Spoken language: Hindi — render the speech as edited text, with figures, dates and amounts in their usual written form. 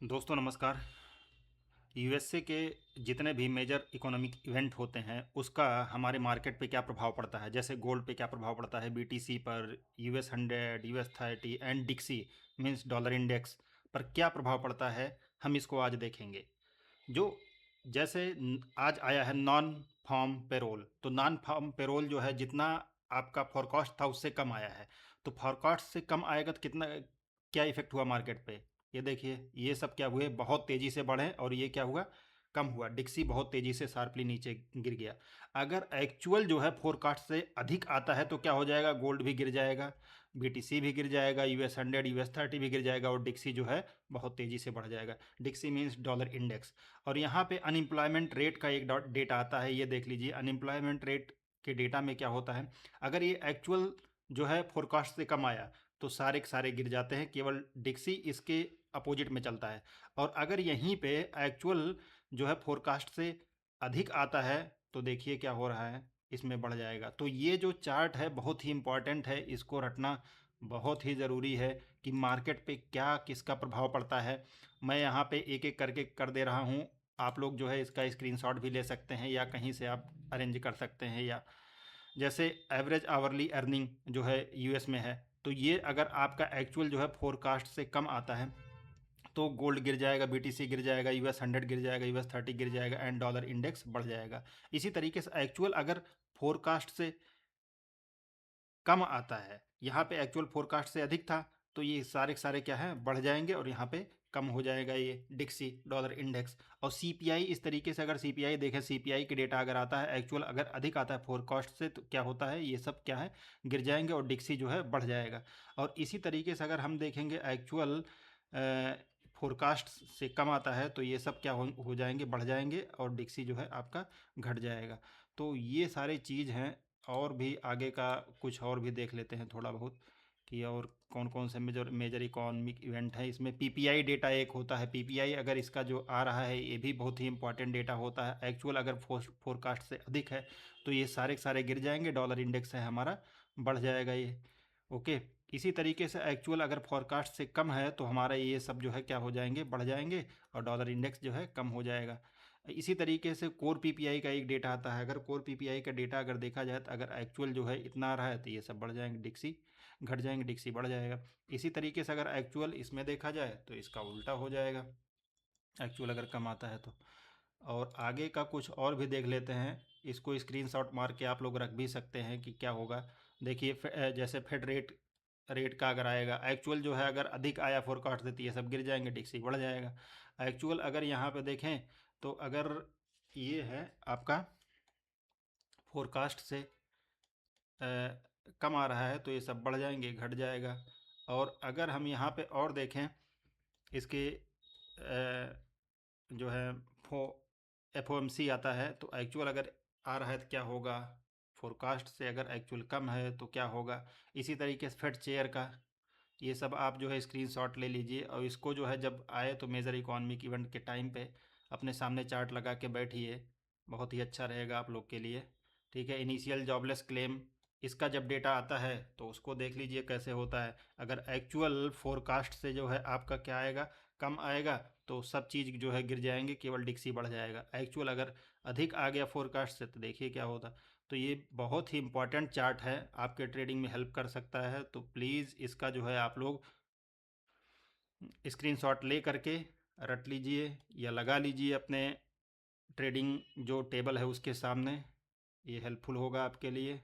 दोस्तों नमस्कार। यूएसए के जितने भी मेजर इकोनॉमिक इवेंट होते हैं उसका हमारे मार्केट पे क्या प्रभाव पड़ता है, जैसे गोल्ड पे क्या प्रभाव पड़ता है, बीटीसी पर, US 100, US 30 and dixie means dollar index पर क्या प्रभाव पड़ता है, हम इसको आज देखेंगे। जो जैसे आज आया है नॉन फार्म पेरोल, तो नॉन फार्म पेरोल जो है जितना आपका फोरकास्ट था उससे कम आया है। तो फोरकास्ट से कम आएगा तो कितना क्या इफेक्ट हुआ मार्केट पे। ये देखिए ये सब क्या हुए, बहुत तेज़ी से बढ़े और ये क्या हुआ, कम हुआ। डिक्सी बहुत तेज़ी से शार्पली नीचे गिर गया। अगर एक्चुअल जो है फोरकास्ट से अधिक आता है तो क्या हो जाएगा, गोल्ड भी गिर जाएगा, बीटीसी भी गिर जाएगा, US 100 US 30 भी गिर जाएगा और डिक्सी जो है बहुत तेज़ी से बढ़ जाएगा। डिक्सी मीन्स डॉलर इंडेक्स। और यहाँ पे अनएम्प्लॉयमेंट रेट का एक डेटा आता है, ये देख लीजिए। अनएम्प्लॉयमेंट रेट के डेटा में क्या होता है, अगर ये एक्चुअल जो है फोरकास्ट से कम आया तो सारे के सारे गिर जाते हैं, केवल डिक्सी इसके अपोजिट में चलता है। और अगर यहीं पे एक्चुअल जो है फोरकास्ट से अधिक आता है तो देखिए क्या हो रहा है, इसमें बढ़ जाएगा। तो ये जो चार्ट है बहुत ही इम्पॉर्टेंट है, इसको रटना बहुत ही ज़रूरी है कि मार्केट पे क्या किसका प्रभाव पड़ता है। मैं यहाँ पे एक एक करके कर दे रहा हूँ, आप लोग जो है इसका स्क्रीनशॉट भी ले सकते हैं या कहीं से आप अरेंज कर सकते हैं। या जैसे एवरेज आवरली अर्निंग जो है यूएस में है, तो ये अगर आपका एक्चुअल जो है फोरकास्ट से कम आता है तो गोल्ड गिर जाएगा, बीटीसी गिर जाएगा, US 100 गिर जाएगा, US 30 गिर जाएगा एंड डॉलर इंडेक्स बढ़ जाएगा। इसी तरीके से एक्चुअल अगर फोरकास्ट से कम आता है, यहाँ पे एक्चुअल फोरकास्ट से अधिक था, तो ये सारे के सारे क्या है, बढ़ जाएंगे और यहाँ पे कम हो जाएगा ये डिक्सी डॉलर इंडेक्स। और सीपीआई इस तरीके से, अगर सीपीआई देखें, सीपीआई के डेटा अगर आता है एक्चुअल अगर अधिक आता है फोरकास्ट से तो क्या होता है, ये सब क्या है, गिर जाएंगे और डिक्सी जो है बढ़ जाएगा। और इसी तरीके से अगर हम देखेंगे एक्चुअल फोरकास्ट से कम आता है तो ये सब क्या हो जाएंगे, बढ़ जाएंगे और डिक्सी जो है आपका घट जाएगा। तो ये सारी चीज़ हैं। और भी आगे का कुछ और भी देख लेते हैं थोड़ा बहुत कि और कौन कौन से मेजर मेजर इकोनॉमिक इवेंट है। इसमें पीपीआई डेटा एक होता है, पीपीआई अगर इसका जो आ रहा है ये भी बहुत ही इंपॉर्टेंट डेटा होता है। एक्चुअल अगर फोरकास्ट से अधिक है तो ये सारे के सारे गिर जाएंगे, डॉलर इंडेक्स है हमारा बढ़ जाएगा ये। ओके। इसी तरीके से एक्चुअल अगर फोरकास्ट से कम है तो हमारा ये सब जो है क्या हो जाएंगे, बढ़ जाएंगे और डॉलर इंडेक्स जो है कम हो जाएगा। इसी तरीके से कोर पीपीआई का एक डेटा आता है, अगर कोर पीपीआई का डेटा अगर देखा जाए तो अगर एक्चुअल जो है इतना आ रहा है तो ये सब बढ़ जाएंगे, डिक्सी घट जाएंगे, डिक्सी बढ़ जाएगा। इसी तरीके से अगर एक्चुअल इसमें देखा जाए तो इसका उल्टा हो जाएगा, एक्चुअल अगर कम आता है तो। और आगे का कुछ और भी देख लेते हैं, इसको स्क्रीनशॉट मार के आप लोग रख भी सकते हैं कि क्या होगा। देखिए जैसे फेड रेट रेट का अगर आएगा, एक्चुअल जो है अगर अधिक आया फोरकास्ट देती है सब गिर जाएंगे, डिक्सी बढ़ जाएगा। एक्चुअल अगर यहाँ पे देखें तो अगर ये है आपका फोरकास्ट से अ, कम आ रहा है तो ये सब बढ़ जाएंगे, घट जाएगा। और अगर हम यहाँ पे और देखें इसके जो है फो एफ आता है तो एक्चुअल अगर आ रहा है तो क्या होगा, फोरकास्ट से अगर एक्चुअल कम है तो क्या होगा। इसी तरीके से फेड चेयर का, ये सब आप जो है स्क्रीनशॉट ले लीजिए और इसको जो है जब आए तो मेजर इकोनॉमिक इवेंट के टाइम पे अपने सामने चार्ट लगा के बैठिए, बहुत ही अच्छा रहेगा आप लोग के लिए। ठीक है। इनिशियल जॉबलेस क्लेम, इसका जब डेटा आता है तो उसको देख लीजिए कैसे होता है। अगर एक्चुअल फोरकास्ट से जो है आपका क्या आएगा, कम आएगा, तो सब चीज़ जो है गिर जाएंगे, केवल डिक्सी बढ़ जाएगा। एक्चुअल अगर अधिक आ गया फोरकास्ट से तो देखिए क्या होता। तो ये बहुत ही इंपॉर्टेंट चार्ट है, आपके ट्रेडिंग में हेल्प कर सकता है। तो प्लीज़ इसका जो है आप लोग स्क्रीनशॉट ले करके रट लीजिए या लगा लीजिए अपने ट्रेडिंग जो टेबल है उसके सामने, ये हेल्पफुल होगा आपके लिए।